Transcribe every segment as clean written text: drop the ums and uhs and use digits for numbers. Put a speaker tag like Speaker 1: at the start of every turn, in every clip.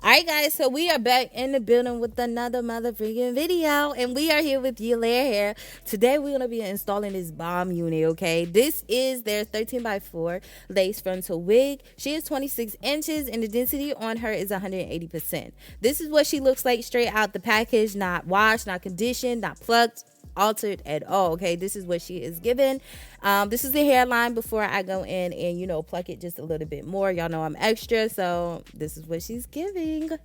Speaker 1: Alright guys, so we are back in the building with another motherfucking video, and we are here with Eullair Hair. Today we're going to be installing this bomb unit, okay? This is their 13x4 lace frontal wig. She is 26 inches and the density on her is 180%. This is what she looks like straight out the package, not washed, not conditioned, not plucked, altered at all. Okay, this is what she is given. This is the hairline before I go in and pluck it just a little bit more. Y'all know I'm extra, so this is what she's giving. All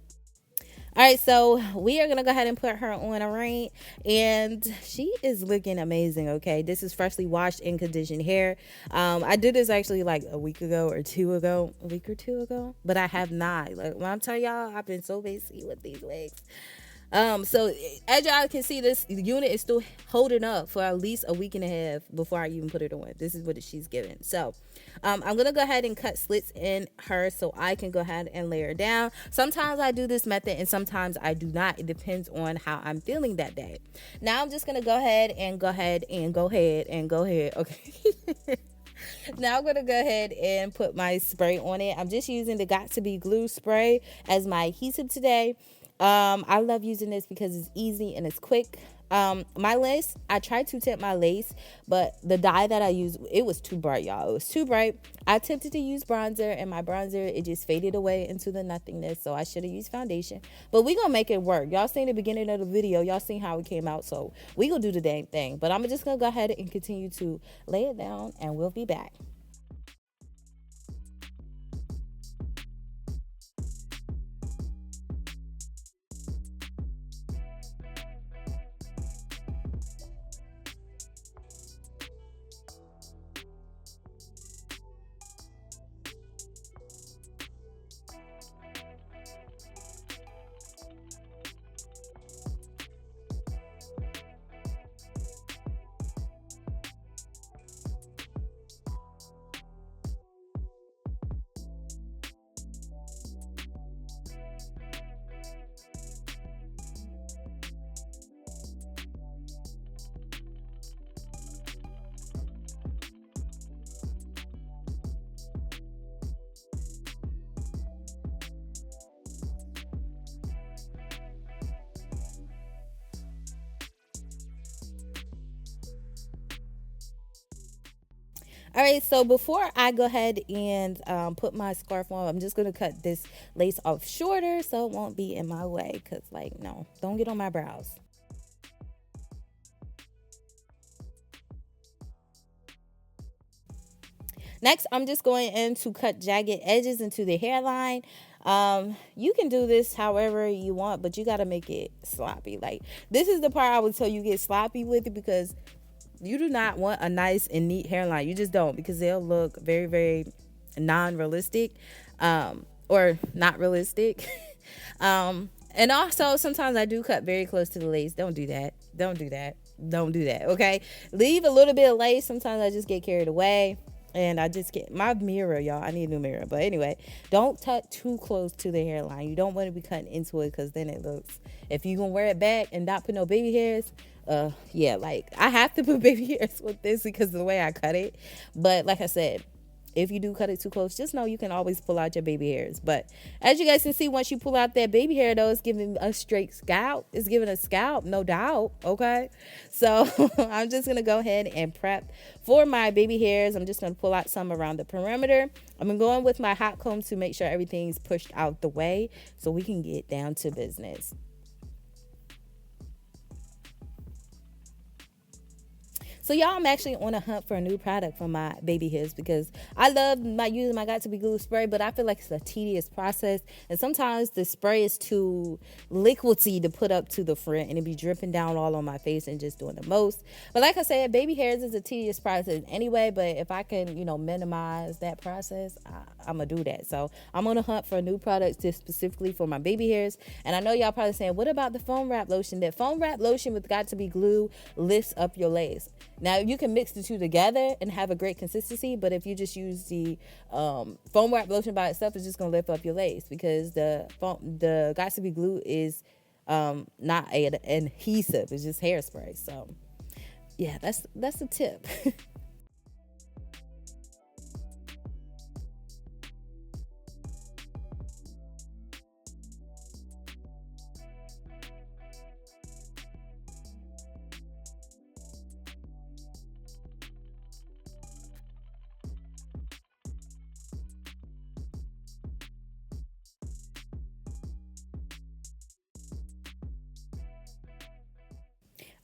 Speaker 1: right, so we are gonna go ahead and put her on a ring, and she is looking amazing. Okay, this is freshly washed and conditioned hair. I did this actually like a week or two ago, but I have not. Like when I'm telling y'all, I've been so busy with these wigs. So as y'all can see, this unit is still holding up for at least a week and a half before I even put it on. This is what she's given. So I'm gonna go ahead and cut slits in her so I can go ahead and lay her down. Sometimes I do this method and sometimes I do not. It depends on how I'm feeling that day. Now I'm just gonna go ahead. Okay. Now I'm gonna go ahead and put my spray on it. I'm just using the Got to Be Glue spray as my adhesive today. I love using this because it's easy and it's quick. My lace, I tried to tip my lace, but the dye that I used, it was too bright, y'all. It was too bright. I attempted to use bronzer, and my bronzer, it just faded away into the nothingness, so I should have used foundation. But we gonna make it work. Y'all seen the beginning of the video. Y'all seen how it came out, so we gonna do the dang thing. But I'm just gonna go ahead and continue to lay it down, and we'll be back. All right, so before I go ahead and put my scarf on, I'm just going to cut this lace off shorter so it won't be in my way because, like, no, don't get on my brows. Next, I'm just going in to cut jagged edges into the hairline. You can do this however you want, but you got to make it sloppy. Like, this is the part I would tell you get sloppy with it because you do not want a nice and neat hairline. You just don't, because they'll look very, very non-realistic, or not realistic. And also sometimes I do cut very close to the lace. Don't do that. Don't do that. Don't do that. Okay. Leave a little bit of lace. Sometimes I just get carried away. And I just get my mirror, y'all. I need a new mirror. But anyway, don't cut too close to the hairline. You don't want to be cutting into it because then it looks, if you're going to wear it back and not put no baby hairs, yeah, like I have to put baby hairs with this because of the way I cut it. But like I said, if you do cut it too close, just know you can always pull out your baby hairs. But as you guys can see, once you pull out that baby hair, though, it's giving a straight scalp. It's giving a scalp, no doubt. Okay. So I'm just going to go ahead and prep for my baby hairs. I'm just going to pull out some around the perimeter. I'm going with my hot comb to make sure everything's pushed out the way so we can get down to business. So y'all, I'm actually on a hunt for a new product for my baby hairs because I love using my Got to Be Glue spray, but I feel like it's a tedious process. And sometimes the spray is too liquidy to put up to the front and it be dripping down all on my face and just doing the most. But like I said, baby hairs is a tedious process anyway, but if I can, minimize that process, I'm going to do that. So I'm on a hunt for a new product just specifically for my baby hairs. And I know y'all probably saying, what about the foam wrap lotion? That foam wrap lotion with Got to Be Glue lifts up your lace. Now, you can mix the two together and have a great consistency, but if you just use the foam wrap lotion by itself, it's just going to lift up your lace because the Got to Be Glue is not an adhesive. It's just hairspray. So, yeah, that's a tip.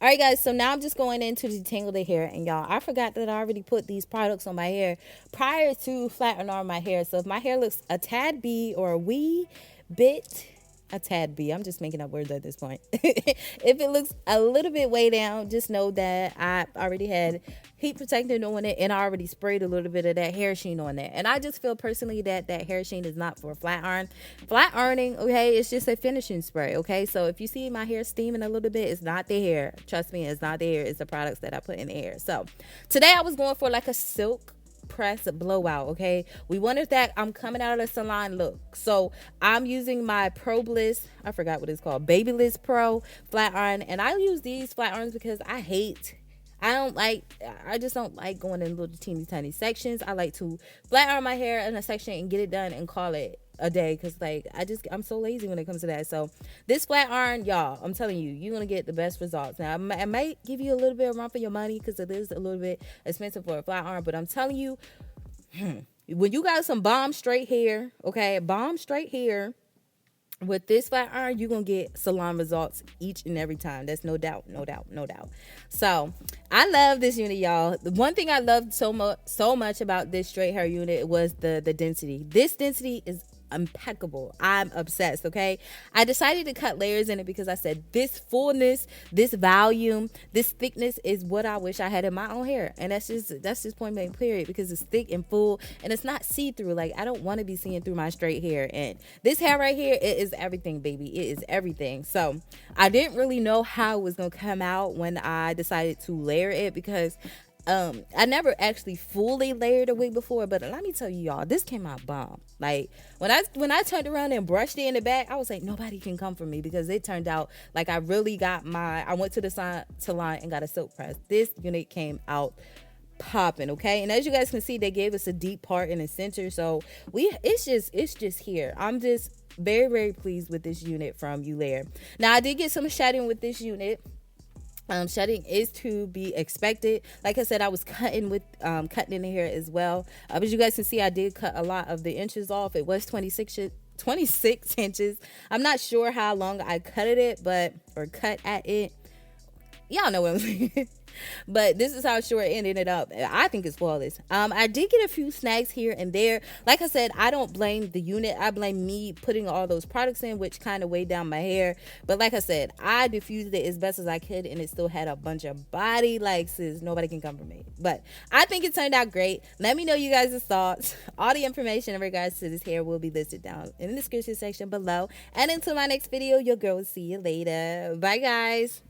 Speaker 1: All right, guys, so now I'm just going in to detangle the hair. And y'all, I forgot that I already put these products on my hair prior to flattening on my hair. So if my hair looks a tad B or a wee bit, a tad B, I'm just making up words at this point. If it looks a little bit way down, just know that I already had heat protectant on it, and I already sprayed a little bit of that hair sheen on it. And I just feel personally that that hair sheen is not for flat iron. Flat ironing, okay, it's just a finishing spray, okay? So if you see my hair steaming a little bit, it's not the hair. Trust me, it's not the hair. It's the products that I put in the hair. So today I was going for like a silk press blowout. Okay, we wanted that I'm coming out of the salon look, so I'm using my BABYLISS, I forgot what it's called, BABYLISS Pro flat iron. And I use these flat irons because I just don't like going in little teeny tiny sections. I like to flat iron my hair in a section and get it done and call it a day, because like I'm so lazy when it comes to that. So this flat iron, y'all, I'm telling you, you're gonna get the best results. Now I might give you a little bit of run for your money because it is a little bit expensive for a flat iron, but I'm telling you, when you got some bomb straight hair, okay, bomb straight hair with this flat iron, you're gonna get salon results each and every time. That's no doubt, no doubt, no doubt. So I love this unit, y'all. The one thing I loved so much about this straight hair unit was the density. This density is impeccable. I'm obsessed. Okay, I decided to cut layers in it because I said this fullness, this volume, this thickness is what I wish I had in my own hair. And that's just point blank period, because it's thick and full and it's not see-through. Like, I don't want to be seeing through my straight hair. And this hair right here, it is everything, baby. It is everything. So I didn't really know how it was gonna come out when I decided to layer it, because I never actually fully layered a wig before, but let me tell you, y'all, this came out bomb. Like, when I turned around and brushed it in the back, I was like, nobody can come for me, because it turned out like I really got I went to the salon and got a silk press. This unit came out popping, okay? And as you guys can see, they gave us a deep part in the center, so it's just here. I'm just very, very pleased with this unit from Eullair. Now, I did get some shedding with this unit. Shedding is to be expected. Like I said, I was cutting in the hair as well. As you guys can see, I did cut a lot of the inches off. It was 26 inches. I'm not sure how long I cut at it. Y'all know what I'm saying. But this is how short it ended up. I think it's flawless. I did get a few snags here and there. Like I said, I don't blame the unit. I blame me putting all those products in, which kind of weighed down my hair. But like I said, I diffused it as best as I could, and it still had a bunch of body. Like, sis, nobody can come for me. But I think it turned out great. Let me know you guys' thoughts. All the information in regards to this hair will be listed down in the description section below. And until my next video, your girl will see you later. Bye, guys.